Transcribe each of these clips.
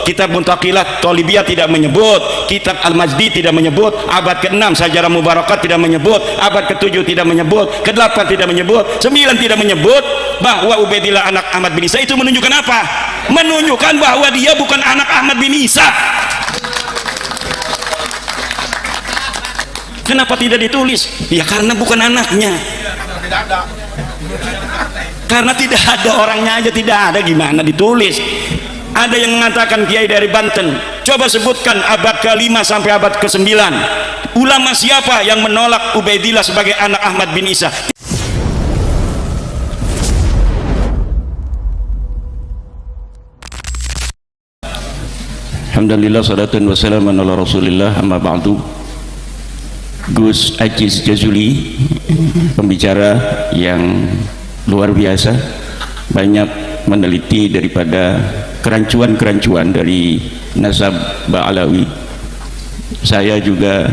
kitab Muntaqilat Thalibiyah tidak menyebut, kitab Al-Majdi tidak menyebut, abad ke-6 Sajarah Mubarakat tidak menyebut, abad ke-7 tidak menyebut, ke-8 tidak menyebut, 9 tidak menyebut bahwa Ubaidillah anak Ahmad bin Isa. Itu menunjukkan apa? Menunjukkan bahwa dia bukan anak Ahmad bin Isa. Kenapa tidak ditulis? Ya karena bukan anaknya. Karena tidak ada orangnya aja, tidak ada, gimana ditulis? Ada yang mengatakan kiai dari Banten, coba sebutkan abad ke-5 sampai abad ke-9 ulama siapa yang menolak Ubaidillah sebagai anak Ahmad bin Isa. Alhamdulillah, salatan wassalaman ala rasulillah, amma ba'du. Gus Aziz Jazuli, pembicara yang luar biasa, banyak meneliti daripada kerancuan-kerancuan dari nasab Ba'alawi. Saya juga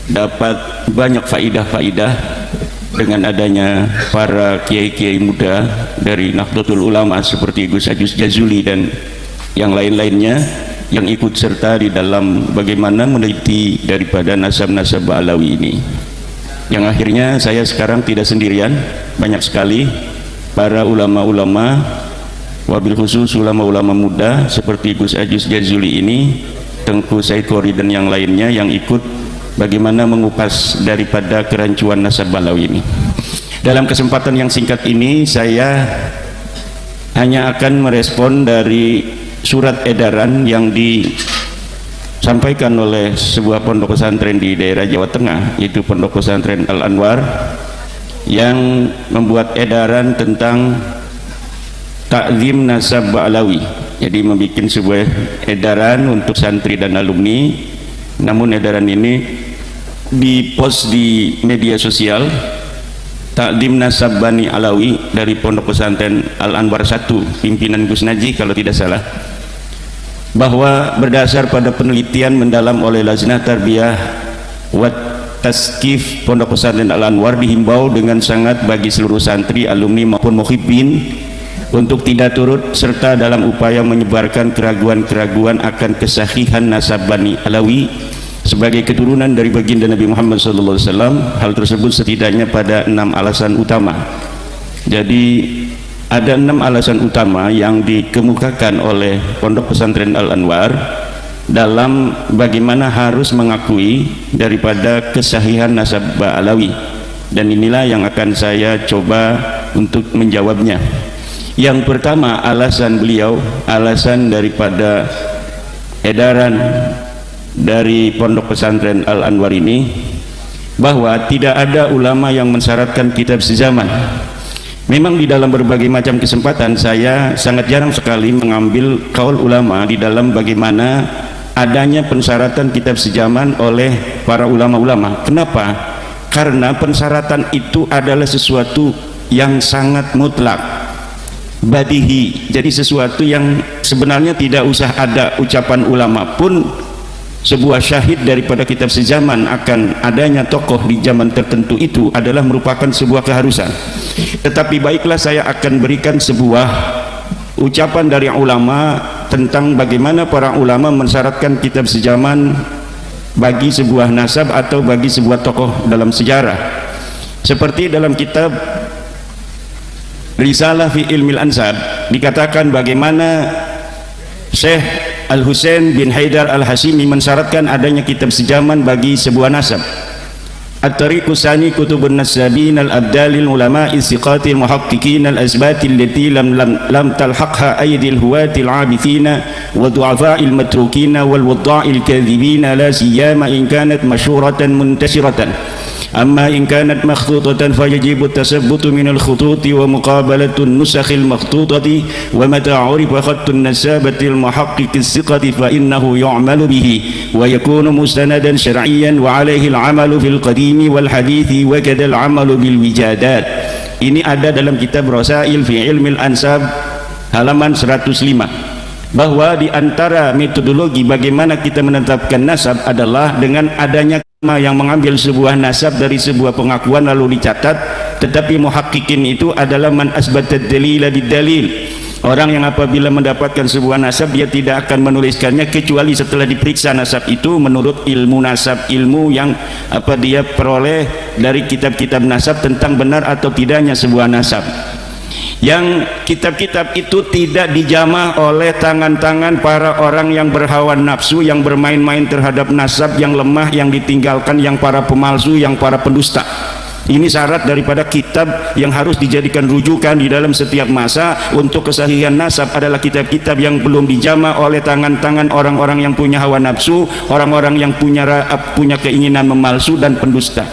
dapat banyak faidah-faidah dengan adanya para kiai-kiai muda dari Nahdlatul Ulama seperti Gus Aziz Jazuli dan yang lain-lainnya yang ikut serta di dalam bagaimana meneliti daripada nasab-nasab Ba'alawi ini, yang akhirnya saya sekarang tidak sendirian. Banyak sekali para ulama-ulama, wabil khusus ulama-ulama muda seperti Gus Aziz Jazuli ini, Tengku Said Khori dan yang lainnya yang ikut bagaimana mengupas daripada kerancuan nasab Ba'alawi ini. Dalam kesempatan yang singkat ini saya hanya akan merespon dari surat edaran yang disampaikan oleh sebuah pondok pesantren di daerah Jawa Tengah, yaitu Pondok Pesantren Al-Anwar, yang membuat edaran tentang takzim nasab Ba'alawi. Jadi membuat sebuah edaran untuk santri dan alumni, namun edaran ini dipost di media sosial. Takdim nasab Bani Alawi dari Pondok Pesantren Al-Anwar 1, pimpinan Gus Najih kalau tidak salah, bahwa berdasar pada penelitian mendalam oleh Lajnah Tarbiyah wa Taskif Pondok Pesantren Al-Anwar, dihimbau dengan sangat bagi seluruh santri, alumni maupun muhibbin untuk tidak turut serta dalam upaya menyebarkan keraguan-keraguan akan kesahihan nasab Bani Alawi sebagai keturunan dari baginda Nabi Muhammad SAW. Hal tersebut setidaknya pada 6 alasan utama. Jadi ada 6 alasan utama yang dikemukakan oleh Pondok Pesantren Al-Anwar dalam bagaimana harus mengakui daripada kesahihan nasab Ba'alawi, dan inilah yang akan saya coba untuk menjawabnya. Yang pertama, alasan beliau, alasan daripada edaran dari Pondok Pesantren Al-Anwar ini, bahwa tidak ada ulama yang mensyaratkan kitab sezaman. Memang di dalam berbagai macam kesempatan saya sangat jarang sekali mengambil kaul ulama di dalam bagaimana adanya pensyaratan kitab sezaman oleh para ulama-ulama. Kenapa? Karena pensyaratan itu adalah sesuatu yang sangat mutlak, badihi. Jadi sesuatu yang sebenarnya tidak usah ada ucapan ulama pun, sebuah syahid daripada kitab sezaman akan adanya tokoh di zaman tertentu itu adalah merupakan sebuah keharusan. Tetapi baiklah, saya akan berikan sebuah ucapan dari ulama tentang bagaimana para ulama mensyaratkan kitab sezaman bagi sebuah nasab atau bagi sebuah tokoh dalam sejarah. Seperti dalam kitab Risalah fi Ilmil Ansab dikatakan bagaimana Syekh Al-Husain bin Haidar Al-Hashimi mensyaratkan adanya kitab sezaman bagi sebuah nasab. At-tariqu sani kutubun nasabin al-abdalil ulama'i siqatil muhaqqiqin al-azbatil lati lam talhaqha aydil huwatil abithina wa du'afa'il matrukina wal wadda'il kadhibina la siyama in kanat masyhuratan muntashiratan. أما إن كانت مخطوطة فيجب التثبت من الخطوط ومقابلة النسخ المخطوطة ومتى عرف خط النسابة المحقق الثقة فإنه يعمل به ويكون مستندا شرعيا وعليه العمل في القديم والحديث وكذا العمل بالوجادات. Ini ada dalam kitab Rasail fi Ilmil Ansab halaman 105, bahwa di antara metodologi bagaimana kita menetapkan nasab adalah dengan adanya yang mengambil sebuah nasab dari sebuah pengakuan lalu dicatat, tetapi muhaqqiqin itu adalah man asbatad dalila bid dalil, Orang yang apabila mendapatkan sebuah nasab dia tidak akan menuliskannya kecuali setelah diperiksa nasab itu menurut ilmu nasab, ilmu yang dia peroleh dari kitab-kitab nasab tentang benar atau tidaknya sebuah nasab. Yang kitab-kitab itu tidak dijamah oleh tangan-tangan para orang yang berhawa nafsu, yang bermain-main terhadap nasab, yang lemah, yang ditinggalkan, yang para pemalsu, yang para pendusta. Ini syarat daripada kitab yang harus dijadikan rujukan di dalam setiap masa untuk kesahihan nasab adalah kitab-kitab yang belum dijamah oleh tangan-tangan orang-orang yang punya hawa nafsu, orang-orang yang punya keinginan memalsu dan pendusta.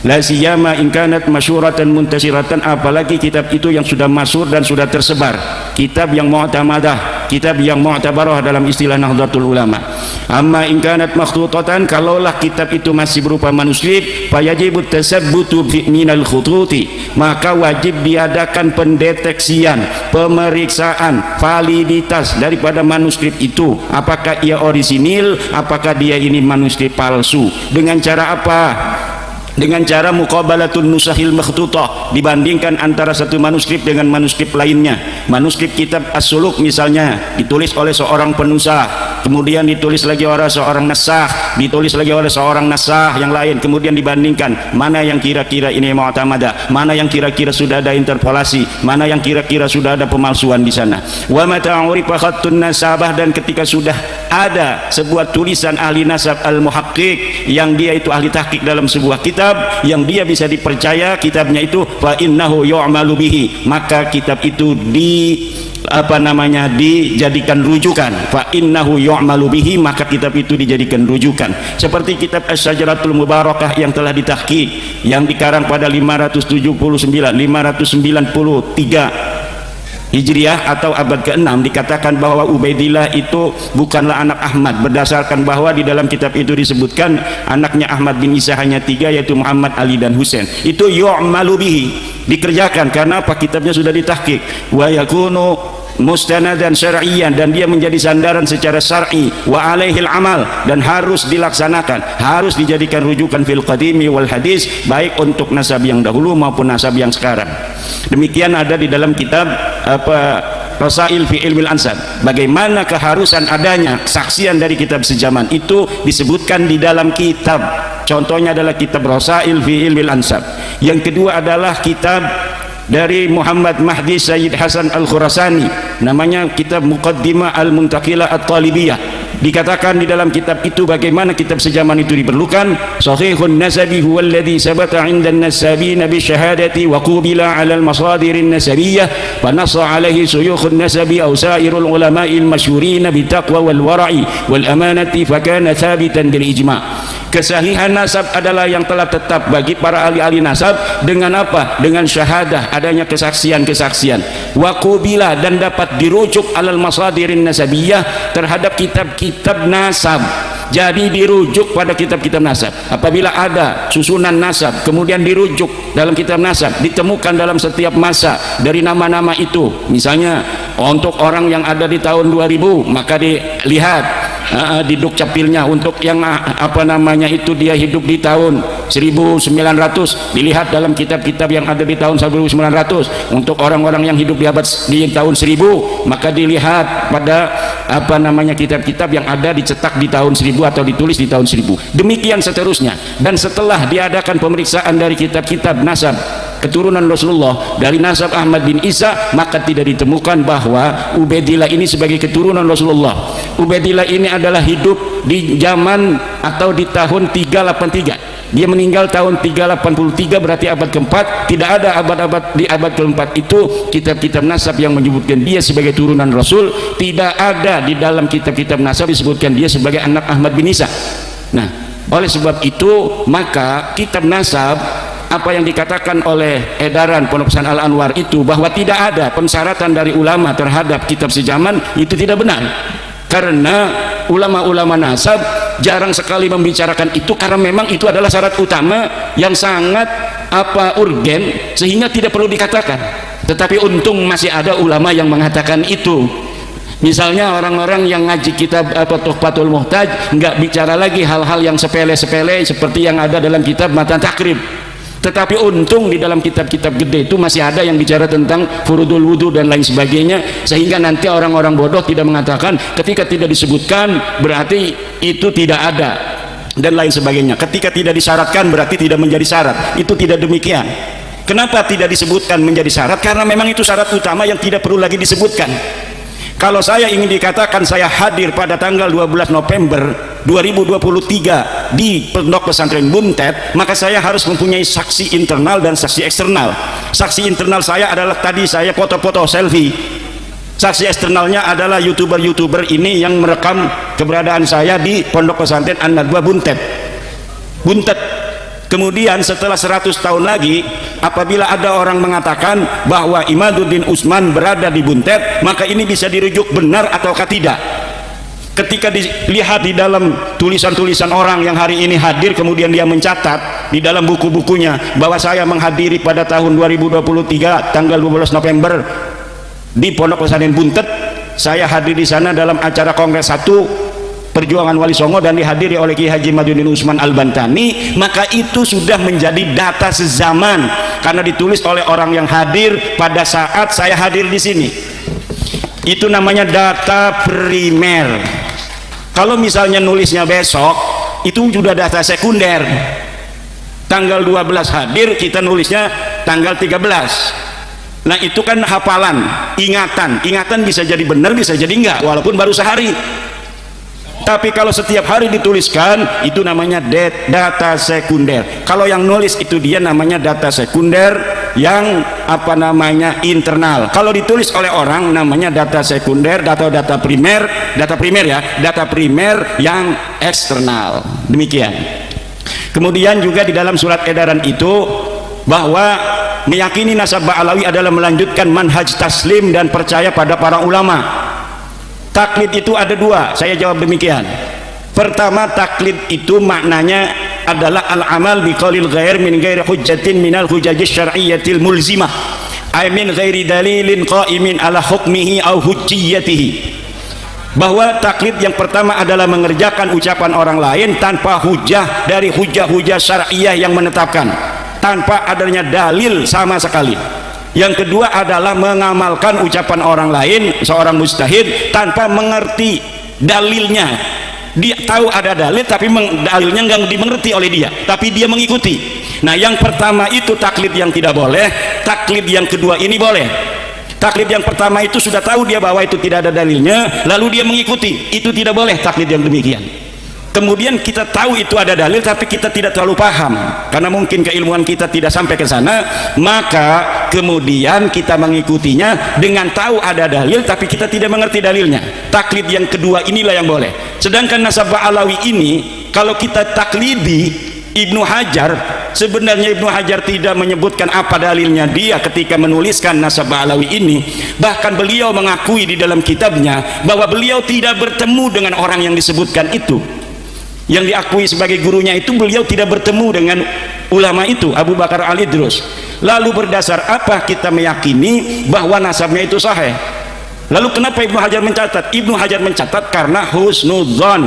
La siyama in kanat masyhuratan muntasiratan, apalagi kitab itu yang sudah masyhur dan sudah tersebar, kitab yang mu'tamadah, kitab yang mu'tabarah dalam istilah Nahdlatul Ulama. Amma in kanat makhtutatan, kalaulah kitab itu masih berupa manuskrip, fayajibut tasabbutu minal khututi, maka wajib diadakan pendeteksian, pemeriksaan validitas daripada manuskrip itu, apakah ia orisinil, apakah dia ini manuskrip palsu. Dengan cara apa? Dengan cara muqabalatun nusahil makhtutah, dibandingkan antara satu manuskrip dengan manuskrip lainnya. Manuskrip kitab As-Suluk misalnya ditulis oleh seorang penusah, kemudian ditulis lagi oleh seorang nasah, ditulis lagi oleh seorang nasah yang lain, kemudian dibandingkan mana yang kira-kira ini mu'tamadah, mana yang kira-kira sudah ada interpolasi, mana yang kira-kira sudah ada pemalsuan di sana. Wa mata urifa khattun nasabah, dan ketika sudah ada sebuah tulisan ahli nasab al-muhaqqiq yang dia itu ahli tahqiq dalam sebuah kitab yang dia bisa dipercaya kitabnya itu, fa innahu yu'malu bihi, maka kitab itu dijadikan rujukan. Fa innahu yu'malu bihi, maka kitab itu dijadikan rujukan. Seperti kitab Asy-Syajaratul Mubarakah yang telah ditahqiq, yang dikarang pada 593 Hijriah atau abad ke-6, dikatakan bahwa Ubaidillah itu bukanlah anak Ahmad, berdasarkan bahwa di dalam kitab itu disebutkan anaknya Ahmad bin Isa hanya 3, yaitu Muhammad, Ali dan Husain. Itu yu'malu bihi, dikerjakan karena apa? Kitabnya sudah ditahqiq. Wa yakunu mustanadan syar'iyyan, dan dia menjadi sandaran secara syar'i, wa alaihil amal, dan harus dilaksanakan, harus dijadikan rujukan fil qadimi wal hadis, baik untuk nasab yang dahulu maupun nasab yang sekarang. Demikian ada di dalam kitab Rasail fi Ilmil Ansab, bagaimana keharusan adanya saksian dari kitab sejaman itu disebutkan di dalam kitab. Contohnya adalah kitab Rasail fi Ilmil Ansab. Yang kedua adalah kitab dari Muhammad Mahdi Sayyid Hasan Al-Khurasani, namanya kitab Muqaddimah Al-Muntaqilah At-Talibiyah. Dikatakan di dalam kitab itu bagaimana kitab sejaman itu diperlukan. Sahihun nasabi huwa alladhi sabata 'inda an-nasabina bi syahadati wa qubila 'ala al-masadir an-nasabiyyah fa nassa 'alaihi suyukhun nasabi aw sa'irul ulama'il masyhurin bi taqwa wal wara'i wal amanati fa kana thabitan bil ijma'. Kesahihan nasab adalah yang telah tetap bagi para ahli-ahli nasab dengan apa? Dengan syahadah, adanya kesaksian-kesaksian. Wa qubila, dan dapat dirujuk alal masadirin nasabiyah, terhadap kitab-kitab nasab. Jadi dirujuk pada kitab-kitab nasab. Apabila ada susunan nasab kemudian dirujuk dalam kitab nasab, ditemukan dalam setiap masa dari nama-nama itu, misalnya untuk orang yang ada di tahun 2000 maka dilihat di dukcapilnya. Untuk yang itu dia hidup di tahun 1900, dilihat dalam kitab-kitab yang ada di tahun 1900. Untuk orang-orang yang hidup di tahun 1000 maka dilihat pada kitab-kitab yang ada dicetak di tahun 1000 atau ditulis di tahun 1000. Demikian seterusnya. Dan setelah diadakan pemeriksaan dari kitab-kitab nasab keturunan Rasulullah dari nasab Ahmad bin Isa, maka tidak ditemukan bahwa Ubaidillah ini sebagai keturunan Rasulullah. Ubaidillah ini adalah hidup di zaman atau di tahun 383. Dia meninggal tahun 383, berarti abad keempat. Tidak ada di abad keempat itu kitab-kitab nasab yang menyebutkan dia sebagai turunan Rasul. Tidak ada di dalam kitab-kitab nasab disebutkan dia sebagai anak Ahmad bin Isa. Nah, oleh sebab itu maka kitab nasab, apa yang dikatakan oleh edaran Pondok Pesantren Al-Anwar itu bahwa tidak ada pensyaratan dari ulama terhadap kitab sejaman, itu tidak benar. Karena ulama-ulama nasab jarang sekali membicarakan itu, karena memang itu adalah syarat utama yang sangat urgen sehingga tidak perlu dikatakan. Tetapi untung masih ada ulama yang mengatakan itu. Misalnya orang-orang yang ngaji kitab Tuhfatul Muhtaj nggak bicara lagi hal-hal yang sepele-sepele seperti yang ada dalam kitab Matan Takrib. Tetapi untung di dalam kitab-kitab gede itu masih ada yang bicara tentang furudul wudu dan lain sebagainya, sehingga nanti orang-orang bodoh tidak mengatakan ketika tidak disebutkan berarti itu tidak ada dan lain sebagainya. Ketika tidak disyaratkan berarti tidak menjadi syarat. Itu tidak demikian. Kenapa tidak disebutkan menjadi syarat? Karena memang itu syarat utama yang tidak perlu lagi disebutkan. Kalau saya ingin dikatakan saya hadir pada tanggal 12 November 2023 di Pondok Pesantren Buntet, maka saya harus mempunyai saksi internal dan saksi eksternal. Saksi internal saya adalah tadi saya foto-foto selfie. Saksi eksternalnya adalah youtuber-youtuber ini yang merekam keberadaan saya di Pondok Pesantren An-Nadwa Buntet. Kemudian setelah 100 tahun lagi, apabila ada orang mengatakan bahwa Imaduddin Usman berada di Buntet, maka ini bisa dirujuk benar ataukah tidak. Ketika dilihat di dalam tulisan-tulisan orang yang hari ini hadir, kemudian dia mencatat di dalam buku-bukunya bahwa saya menghadiri pada tahun 2023 tanggal 12 November di Pondok Pesantren Buntet, saya hadir di sana dalam acara Kongres 1 Perjuangan Wali Songo dan dihadiri oleh Ki Haji Imaduddin Usman Al-Bantani, maka itu sudah menjadi data sezaman karena ditulis oleh orang yang hadir pada saat saya hadir di sini. Itu namanya data primer. Kalau misalnya nulisnya besok, itu sudah data sekunder. Tanggal 12 hadir, kita nulisnya tanggal 13. Nah itu kan hafalan, ingatan bisa jadi benar, bisa jadi enggak, walaupun baru sehari. Tapi kalau setiap hari dituliskan, itu namanya data sekunder. Kalau yang nulis itu dia namanya data sekunder yang apa namanya internal. Kalau ditulis oleh orang namanya data sekunder atau data primer ya, data primer yang eksternal. Demikian. Kemudian juga di dalam surat edaran itu bahwa meyakini nasab Ba'alawi adalah melanjutkan manhaj taslim dan percaya pada para ulama. Taklid itu ada dua, saya jawab demikian. Pertama, taklid itu maknanya adalah al-amal biqaulil ghair min ghairi hujjatin minal hujjajis syar'iyyatil mulzimah, ay min ghairi dalilin qa'imin ala hukmihi au hujjiyatihi. Bahwa taklid yang pertama adalah mengerjakan ucapan orang lain tanpa hujah dari hujah-hujah syar'iyah yang menetapkan, tanpa adanya dalil sama sekali. Yang kedua adalah mengamalkan ucapan orang lain, seorang mujtahid, tanpa mengerti dalilnya. Dia tahu ada dalil tapi dalilnya nggak dimengerti oleh dia, tapi dia mengikuti. Nah yang pertama itu taklid yang tidak boleh. Taklid yang kedua ini boleh. Taklid yang pertama itu sudah tahu dia bahwa itu tidak ada dalilnya, lalu dia mengikuti, itu tidak boleh taklid yang demikian. Kemudian kita tahu itu ada dalil tapi kita tidak terlalu paham karena mungkin keilmuan kita tidak sampai ke sana, maka kemudian kita mengikutinya dengan tahu ada dalil tapi kita tidak mengerti dalilnya. Taklid yang kedua inilah yang boleh. Sedangkan nasab Ba'alawi ini kalau kita taklidi Ibnu Hajar, sebenarnya Ibnu Hajar tidak menyebutkan apa dalilnya dia ketika menuliskan nasab Ba'alawi ini. Bahkan beliau mengakui di dalam kitabnya bahwa beliau tidak bertemu dengan orang yang disebutkan itu. Yang diakui sebagai gurunya itu beliau tidak bertemu dengan ulama itu, Abu Bakar Al-Idrus. Lalu berdasar apa kita meyakini bahwa nasabnya itu sahih? Lalu kenapa Ibnu Hajar mencatat? Ibnu Hajar mencatat karena husnudzon,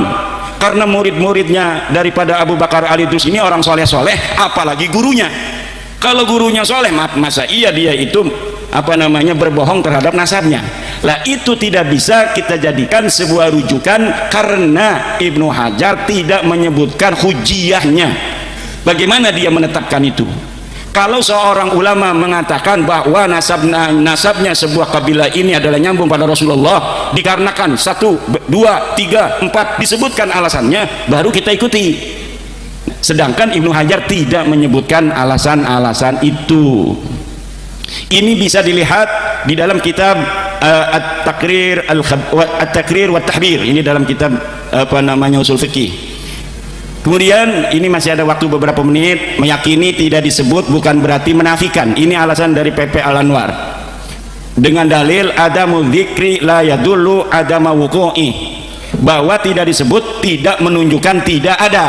karena murid-muridnya daripada Abu Bakar Al-Idrus ini orang soleh-soleh, apalagi gurunya. Kalau gurunya soleh, masa iya dia itu apa namanya berbohong terhadap nasabnya? Lah itu tidak bisa kita jadikan sebuah rujukan karena Ibnu Hajar tidak menyebutkan hujiyahnya. Bagaimana dia menetapkan itu? Kalau seorang ulama mengatakan bahwa nasabnya sebuah kabilah ini adalah nyambung pada Rasulullah dikarenakan 1, 2, 3, 4 disebutkan alasannya, baru kita ikuti. Sedangkan Ibnu Hajar tidak menyebutkan alasan-alasan itu. Ini bisa dilihat di dalam kitab At-Takrir wa Tahbir. Ini dalam kitab apa namanya usul fikih. Kemudian ini masih ada waktu beberapa menit. Meyakini tidak disebut bukan berarti menafikan. Ini alasan dari PP Al-Anwar dengan dalil adamu dzikri la yadullu adama wuqu'i, bahwa tidak disebut tidak menunjukkan tidak ada.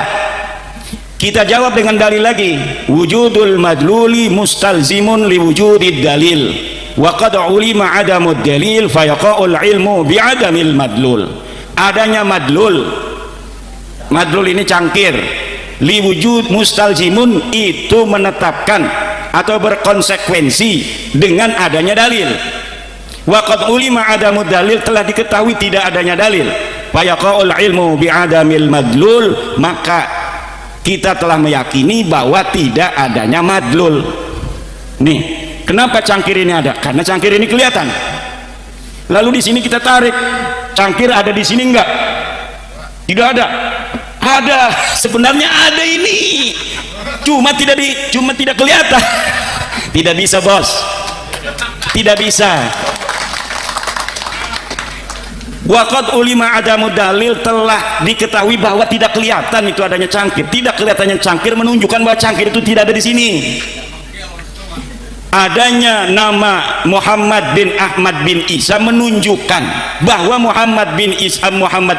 Kita jawab dengan dalil lagi, wujudul madluli mustalzimun liwujudid dalil wa qad ulima adamud dalil fayaqa'ul ilmu bi'adamil madlul. Adanya madlul ini cangkir, Liwujud mustalzimun itu menetapkan atau berkonsekuensi dengan adanya dalil. Waqad ulima adamu dalil, telah diketahui tidak adanya dalil. Fayaqaul ilmu bi'adamil madlul, maka kita telah meyakini bahwa tidak adanya madlul. Nih, kenapa cangkir ini ada? Karena cangkir ini kelihatan. Lalu di sini kita tarik, cangkir ada di sini enggak? Tidak ada. Ada, sebenarnya ada ini. Cuma tidak kelihatan. Tidak bisa, bos. Tidak bisa. Waqad ulima adamu dalil, telah diketahui bahwa tidak kelihatan itu adanya cangkir. Tidak kelihatannya cangkir menunjukkan bahwa cangkir itu tidak ada di sini. Adanya nama Muhammad bin Ahmad bin Isa menunjukkan bahwa Muhammad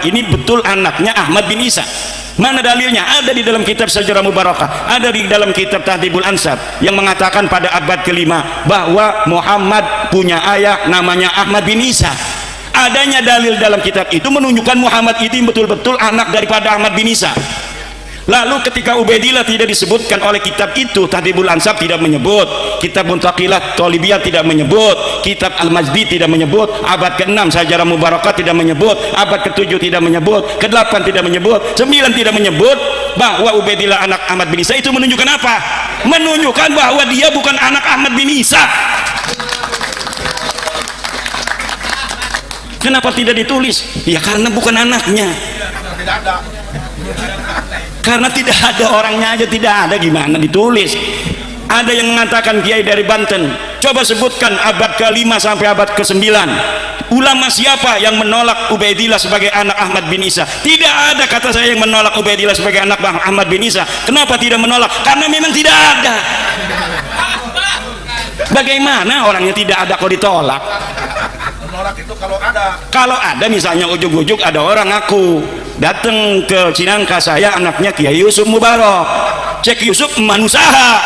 ini betul anaknya Ahmad bin Isa. Mana dalilnya? Ada di dalam kitab Sejarah Mubarakah, ada di dalam kitab Tahdhibul Ansab yang mengatakan pada abad kelima bahwa Muhammad punya ayah namanya Ahmad bin Isa. Adanya dalil dalam kitab itu menunjukkan Muhammad itu betul-betul anak daripada Ahmad bin Isa. Lalu ketika Ubaidillah tidak disebutkan oleh kitab itu, Tahdhibul Ansab tidak menyebut, kitab Muntaqilat Thalibiyah tidak menyebut, kitab Al-Majdi tidak menyebut, abad ke-6 Sejarah Mubarakah tidak menyebut, abad ke-7 tidak menyebut, ke-8 tidak menyebut, 9 tidak menyebut bahwa Ubaidillah anak Ahmad bin Isa. Itu menunjukkan apa? Menunjukkan bahwa dia bukan anak Ahmad bin Isa. Kenapa tidak ditulis? Ya karena bukan anaknya. Karena tidak ada orangnya aja, tidak ada, gimana ditulis? Ada yang mengatakan kiai dari Banten, coba sebutkan abad ke-5 sampai abad ke-9 ulama siapa yang menolak Ubaidillah sebagai anak Ahmad bin Isa. Tidak ada, kata saya, yang menolak Ubaidillah sebagai anak Ahmad bin Isa. Kenapa tidak menolak? Karena memang tidak ada. Bagaimana orangnya tidak ada kok ditolak? Menolak itu kalau ada misalnya ujuk-ujuk ada orang ngaku datang ke Cinangka, saya anaknya Kiai Yusuf Mubarak, cek Yusuf manusaha,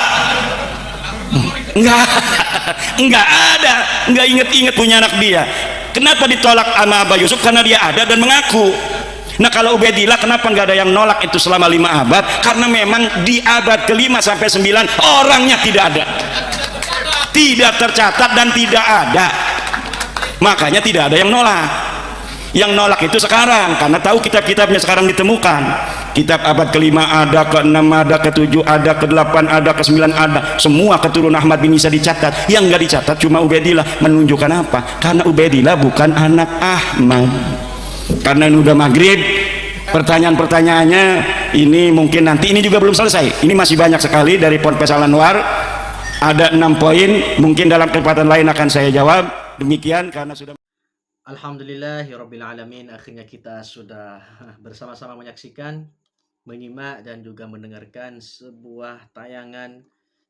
enggak ada, enggak inget-inget punya anak dia. Kenapa ditolak sama Abah Yusuf? Karena dia ada dan mengaku. Nah kalau Ubaidillah kenapa nggak ada yang nolak itu selama 5 abad? Karena memang di abad ke-5 sampai 9 orangnya tidak ada, tidak tercatat dan tidak ada, makanya tidak ada yang nolak. Yang nolak itu sekarang, karena tahu kitab-kitabnya sekarang ditemukan. Kitab abad ke-5 ada, ke-6 ada, ke-7 ada, ke-8 ada, ke-9 ada, semua keturunan Ahmad bin Isa dicatat. Yang nggak dicatat cuma Ubaidillah. Menunjukkan apa? Karena Ubaidillah bukan anak Ahmad. Karena ini udah maghrib, pertanyaan-pertanyaannya ini mungkin nanti, ini juga belum selesai, ini masih banyak sekali dari Ponpes Al Anwar. Ada 6 poin, mungkin dalam kesempatan lain akan saya jawab. Demikian karena sudah. Alhamdulillahirrabbilalamin, akhirnya kita sudah bersama-sama menyaksikan, menyimak dan juga mendengarkan sebuah tayangan,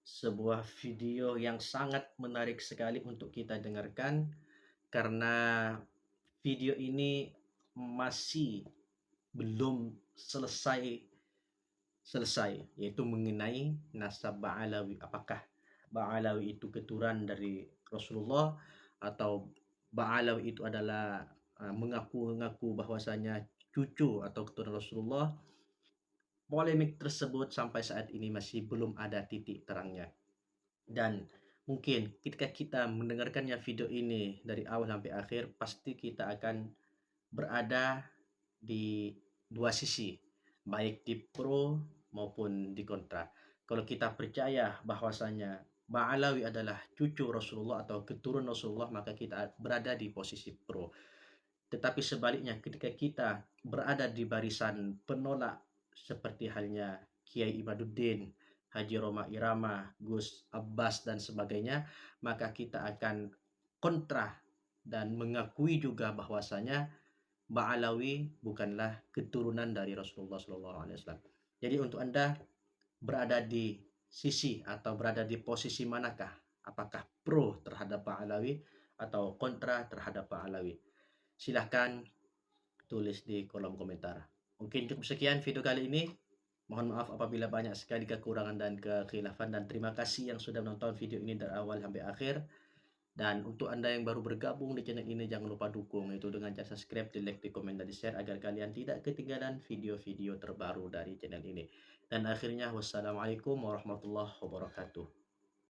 sebuah video yang sangat menarik sekali untuk kita dengarkan, karena video ini masih belum selesai, yaitu mengenai nasab Ba'alawi. Apakah Ba'alawi itu keturunan dari Rasulullah atau Ba'alawi itu adalah mengaku bahwasanya cucu atau keturunan Rasulullah. Polemik tersebut sampai saat ini masih belum ada titik terangnya. Dan mungkin ketika kita mendengarkannya video ini dari awal sampai akhir, pasti kita akan berada di dua sisi, baik di pro maupun di kontra. Kalau kita percaya bahwasanya Ba'alawi adalah cucu Rasulullah atau keturunan Rasulullah, maka kita berada di posisi pro. Tetapi sebaliknya, ketika kita berada di barisan penolak seperti halnya Kiai Imaduddin, Haji Roma Irama, Gus Abbas dan sebagainya, maka kita akan kontra dan mengakui juga bahwasanya Ba'alawi bukanlah keturunan dari Rasulullah SAW. Jadi untuk Anda berada di sisi atau berada di posisi manakah? Apakah pro terhadap Ba'alawi atau kontra terhadap Ba'alawi? Silahkan tulis di kolom komentar. Mungkin cukup sekian video kali ini. Mohon maaf apabila banyak sekali kekurangan dan kekhilafan, dan terima kasih yang sudah menonton video ini dari awal sampai akhir. Dan untuk Anda yang baru bergabung di channel ini, jangan lupa dukung itu dengan cara subscribe, di like, di komen, dan di share agar kalian tidak ketinggalan video-video terbaru dari channel ini. Dan akhirnya wassalamualaikum warahmatullahi wabarakatuh.